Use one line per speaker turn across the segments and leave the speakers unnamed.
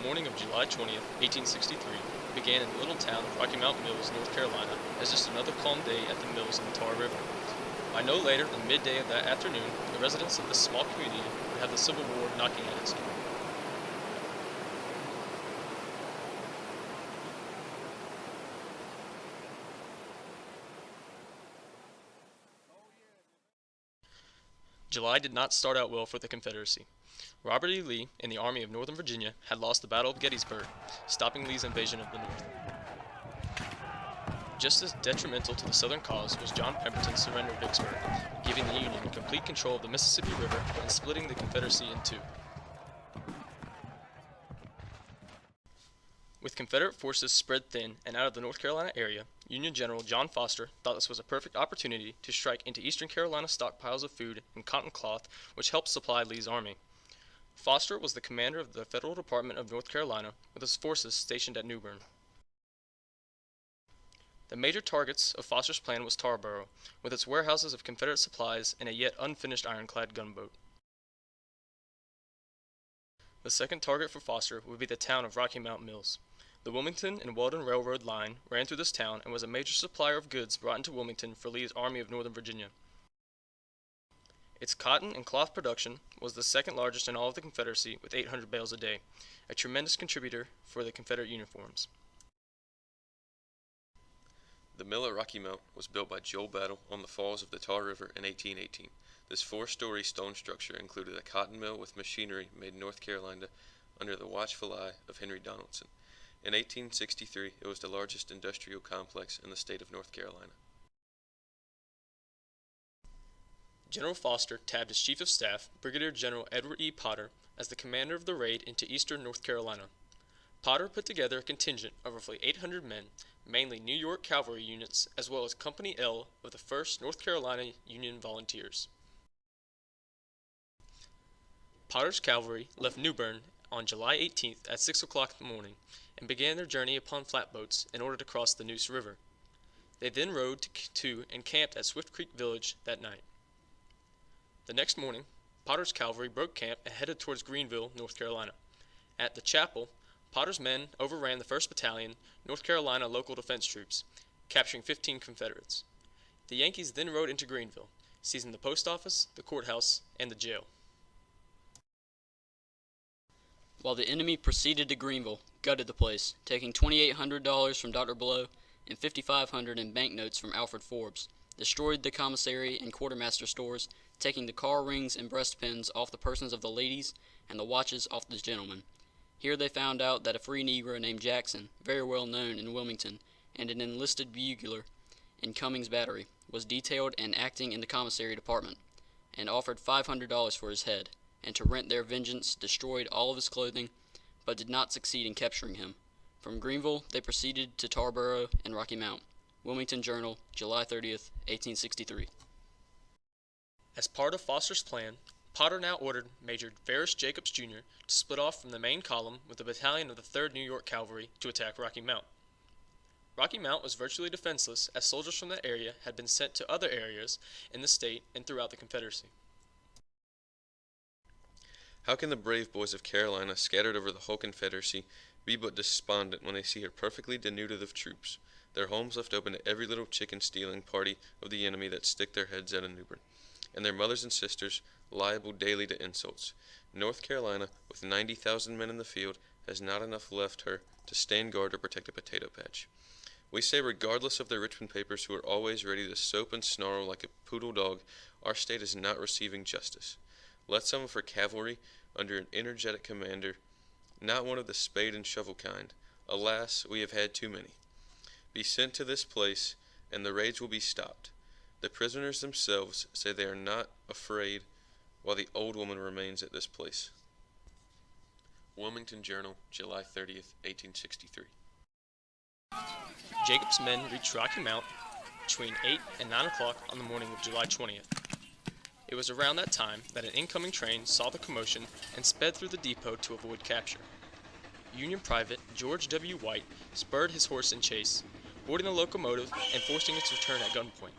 morning of July 20th, 1863, began in the little town of Rocky Mount Mills, North Carolina, as just another calm day at the mills in the Tar River. By no later than midday of that afternoon, the residents of this small community would have the Civil War knocking at its door. July did not start out well for the Confederacy. Robert E. Lee and the Army of Northern Virginia had lost the Battle of Gettysburg, stopping Lee's invasion of the North. Just as detrimental to the Southern cause was John Pemberton's surrender of Vicksburg, giving the Union complete control of the Mississippi River and splitting the Confederacy in two. With Confederate forces spread thin and out of the North Carolina area, Union General John Foster thought this was a perfect opportunity to strike into Eastern Carolina stockpiles of food and cotton cloth which helped supply Lee's army. Foster was the commander of the Federal Department of North Carolina, with his forces stationed at New Bern. The major targets of Foster's plan was Tarboro, with its warehouses of Confederate supplies and a yet unfinished ironclad gunboat. The second target for Foster would be the town of Rocky Mount Mills. The Wilmington and Weldon Railroad line ran through this town and was a major supplier of goods brought into Wilmington for Lee's Army of Northern Virginia. Its cotton and cloth production was the second largest in all of the Confederacy, with 800 bales a day, a tremendous contributor for the Confederate uniforms.
The mill at Rocky Mount was built by Joel Battle on the falls of the Tar River in 1818. This four-story stone structure included a cotton mill with machinery made in North Carolina under the watchful eye of Henry Donaldson. In 1863, it was the largest industrial complex in the state of North Carolina.
General Foster tabbed his Chief of Staff, Brigadier General Edward E. Potter, as the commander of the raid into eastern North Carolina. Potter put together a contingent of roughly 800 men, mainly New York cavalry units, as well as Company L of the 1st North Carolina Union Volunteers. Potter's cavalry left New Bern on July 18th at 6 o'clock in the morning and began their journey upon flatboats in order to cross the Neuse River. They then rode to and camped at Swift Creek Village that night. The next morning, Potter's cavalry broke camp and headed towards Greenville, North Carolina. At the chapel, Potter's men overran the 1st Battalion, North Carolina Local Defense Troops, capturing 15 Confederates. The Yankees then rode into Greenville, seizing the post office, the courthouse, and the jail.
While the enemy proceeded to Greenville, gutted the place, taking $2,800 from Dr. Blow and $5,500 in banknotes from Alfred Forbes, destroyed the commissary and quartermaster stores, taking the car rings and breastpins off the persons of the ladies and the watches off the gentlemen. Here they found out that a free Negro named Jackson, very well known in Wilmington, and an enlisted bugler in Cummings Battery, was detailed and acting in the commissary department, and offered $500 for his head, and to rent their vengeance destroyed all of his clothing, but did not succeed in capturing him. From Greenville they proceeded to Tarboro and Rocky Mount. Wilmington Journal, July 30th, 1863.
As part of Foster's plan, Potter now ordered Major Ferris Jacobs, Jr. to split off from the main column with a battalion of the 3rd New York Cavalry to attack Rocky Mount. Rocky Mount was virtually defenseless as soldiers from that area had been sent to other areas in the state and throughout the Confederacy.
How can the brave boys of Carolina, scattered over the whole Confederacy, be but despondent when they see her perfectly denuded of troops, their homes left open to every little chicken-stealing party of the enemy that stick their heads out of New Bern, and their mothers and sisters liable daily to insults? North Carolina, with 90,000 men in the field, has not enough left her to stand guard or protect a potato patch. We say, regardless of their Richmond papers, who are always ready to soap and snarl like a poodle dog, our state is not receiving justice. Let some of her cavalry, under an energetic commander, not one of the spade and shovel kind, alas, we have had too many, be sent to this place, and the raids will be stopped. The prisoners themselves say they are not afraid, while the old woman remains at this place. Wilmington Journal, July 30th, 1863.
Jacob's men reached Rocky Mount between 8 and 9 o'clock on the morning of July 20th. It was around that time that an incoming train saw the commotion and sped through the depot to avoid capture. Union Private George W. White spurred his horse in chase, boarding the locomotive and forcing its return at gunpoint.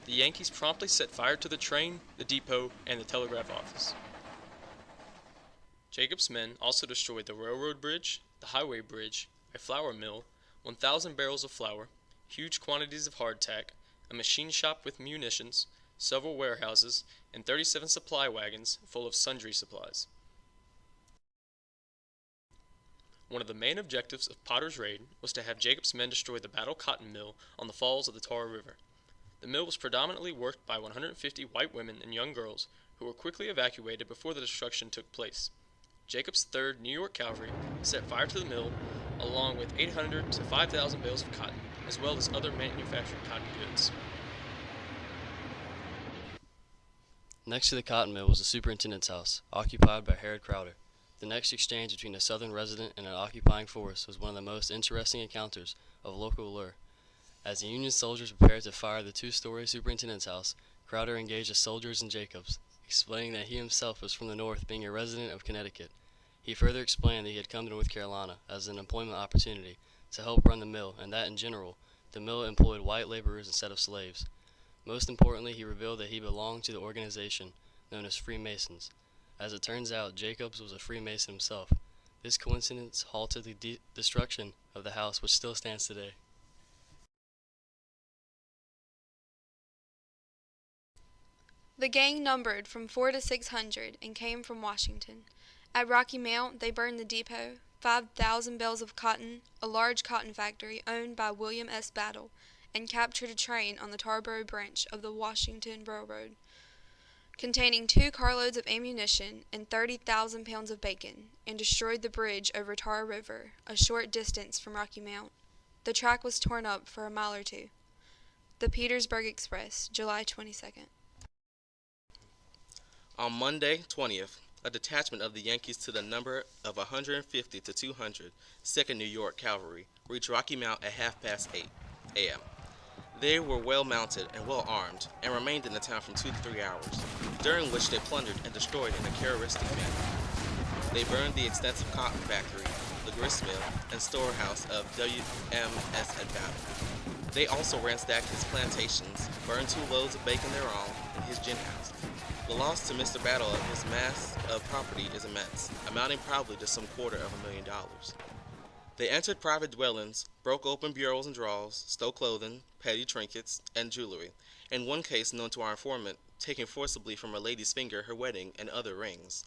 The Yankees promptly set fire to the train, the depot, and the telegraph office. Jacob's men also destroyed the railroad bridge, the highway bridge, a flour mill, 1,000 barrels of flour, huge quantities of hardtack, a machine shop with munitions, several warehouses, and 37 supply wagons full of sundry supplies. One of the main objectives of Potter's raid was to have Jacob's men destroy the Battle Cotton Mill on the falls of the Tar River. The mill was predominantly worked by 150 white women and young girls who were quickly evacuated before the destruction took place. Jacob's 3rd New York Cavalry set fire to the mill along with 800 to 5,000 bales of cotton, as well as other manufactured cotton goods.
Next to the cotton mill was the superintendent's house, occupied by Harold Crowder. The next exchange between a Southern resident and an occupying force was one of the most interesting encounters of local allure. As the Union soldiers prepared to fire the 2-story superintendent's house, Crowder engaged the soldiers and Jacobs, explaining that he himself was from the North, being a resident of Connecticut. He further explained that he had come to North Carolina as an employment opportunity to help run the mill, and that in general, the mill employed white laborers instead of slaves. Most importantly, he revealed that he belonged to the organization known as Freemasons. As it turns out, Jacobs was a Freemason himself. This coincidence halted the destruction of the house, which still stands today.
The gang numbered from 400 to 600 and came from Washington. At Rocky Mount, they burned the depot, 5,000 bales of cotton, a large cotton factory owned by William S. Battle, and captured a train on the Tarboro branch of the Washington Railroad, containing 2 carloads of ammunition and 30,000 pounds of bacon, and destroyed the bridge over Tar River, a short distance from Rocky Mount. The track was torn up for a mile or two. The Petersburg Express, July 22nd.
On Monday, 20th, a detachment of the Yankees to the number of 150 to 200, 2nd New York Cavalry, reached Rocky Mount at 8:30 a.m. They were well mounted and well armed, and remained in the town from 2 to 3 hours, during which they plundered and destroyed in a characteristic manner. They burned the extensive cotton factory, the grist mill, and storehouse of W.M.S. at Battle. They also ransacked his plantations, burned 2 loads of bacon thereon, and his gin house. The loss to Mr. Battle of his mass of property is immense, amounting probably to some $250,000. They entered private dwellings, broke open bureaus and drawers, stole clothing, petty trinkets, and jewelry, in one case known to our informant, taking forcibly from a lady's finger her wedding and other rings.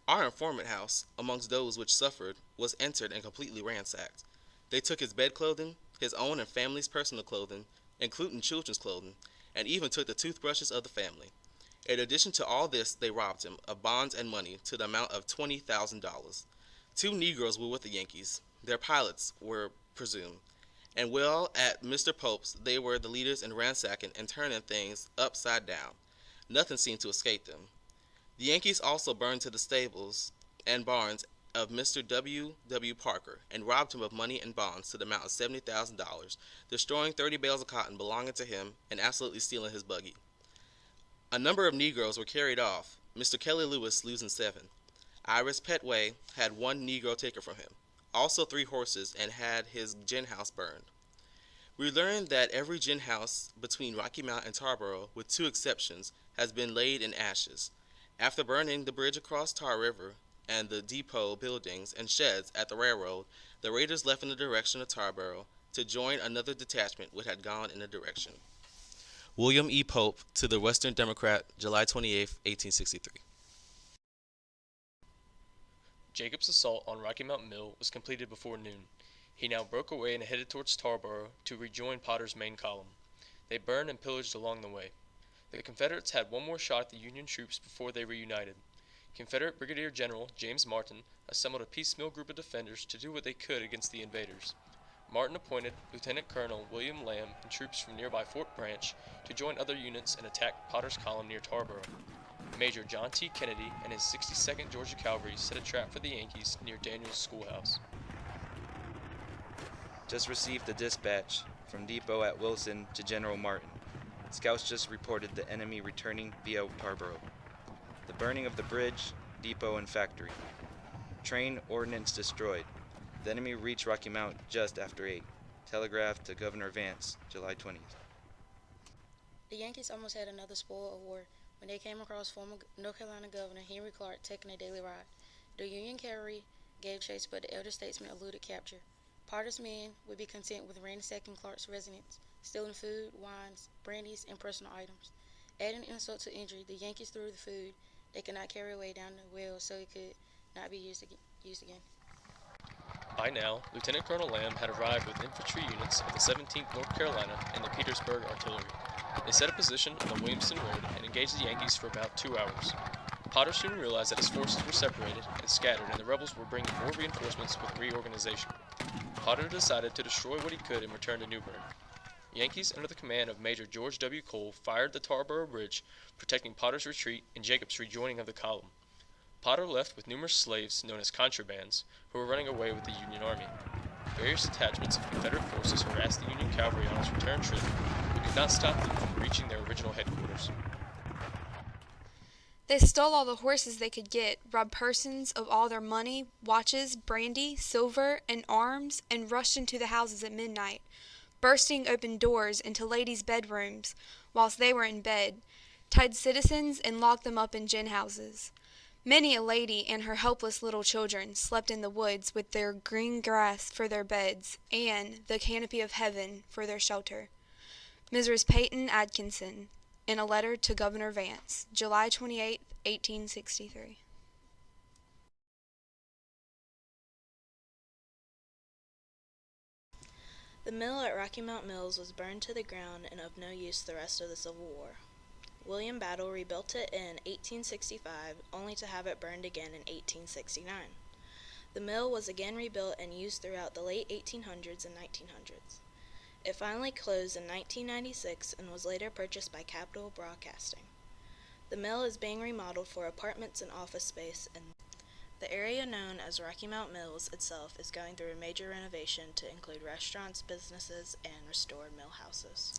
Our informant house, amongst those which suffered, was entered and completely ransacked. They took his bedclothing, his own and family's personal clothing, including children's clothing, and even took the toothbrushes of the family. In addition to all this, they robbed him of bonds and money to the amount of $20,000. 2 Negroes were with the Yankees. Their pilots were presumed. And while at Mr. Pope's, they were the leaders in ransacking and turning things upside down. Nothing seemed to escape them. The Yankees also burned to the stables and barns of Mr. W. W. Parker and robbed him of money and bonds to the amount of $70,000, destroying 30 bales of cotton belonging to him and absolutely stealing his buggy. A number of Negroes were carried off, Mr. Kelly Lewis losing 7. Iris Petway had 1 Negro taken from him, also 3 horses, and had his gin house burned. We learned that every gin house between Rocky Mount and Tarboro, with 2 exceptions, has been laid in ashes. After burning the bridge across Tar River and the depot buildings and sheds at the railroad, the raiders left in the direction of Tarboro to join another detachment which had gone in the direction. William E. Pope to the Western Democrat, July 28, 1863.
Jacob's assault on Rocky Mount Mill was completed before noon. He now broke away and headed towards Tarboro to rejoin Potter's main column. They burned and pillaged along the way. The Confederates had one more shot at the Union troops before they reunited. Confederate Brigadier General James Martin assembled a piecemeal group of defenders to do what they could against the invaders. Martin appointed Lieutenant Colonel William Lamb and troops from nearby Fort Branch to join other units and attack Potter's column near Tarboro. Major John T. Kennedy and his 62nd Georgia Cavalry set a trap for the Yankees near Daniel's schoolhouse.
Just received a dispatch from Depot at Wilson to General Martin. Scouts just reported the enemy returning via Tarboro. The burning of the bridge, depot, and factory. Train ordnance destroyed. The enemy reached Rocky Mount just after 8. Telegraphed to Governor Vance, July 20th.
The Yankees almost had another spoil of war when they came across former North Carolina Governor Henry Clark taking a daily ride. The Union cavalry gave chase, but the elder statesman eluded capture. Potter's men would be content with ransacking Clark's residence, stealing food, wines, brandies, and personal items. Adding insult to injury, the Yankees threw the food they could not carry away down the well so it could not be used again.
By now, Lieutenant Colonel Lamb had arrived with infantry units of the 17th North Carolina and the Petersburg Artillery. They set a position on the Williamston Road and engaged the Yankees for about 2 hours. Potter soon realized that his forces were separated and scattered, and the rebels were bringing more reinforcements with reorganization. Potter decided to destroy what he could and return to New Bern. Yankees, under the command of Major George W. Cole, fired the Tarboro Bridge, protecting Potter's retreat and Jacob's rejoining of the column. Potter left with numerous slaves, known as contrabands, who were running away with the Union Army. Various detachments of Confederate forces harassed the Union cavalry on its return trip, but could not stop them from reaching their original headquarters.
They stole all the horses they could get, robbed persons of all their money, watches, brandy, silver, and arms, and rushed into the houses at midnight, bursting open doors into ladies' bedrooms whilst they were in bed, tied citizens and locked them up in gin houses. Many a lady and her helpless little children slept in the woods with their green grass for their beds and the canopy of heaven for their shelter. Mrs. Peyton Atkinson, in a letter to Governor Vance, July 28, 1863.
The mill at Rocky Mount Mills was burned to the ground and of no use the rest of the Civil War. William Battle rebuilt it in 1865, only to have it burned again in 1869. The mill was again rebuilt and used throughout the late 1800s and 1900s. It finally closed in 1996 and was later purchased by Capitol Broadcasting. The mill is being remodeled for apartments and office space, and the area known as Rocky Mount Mills itself is going through a major renovation to include restaurants, businesses, and restored mill houses.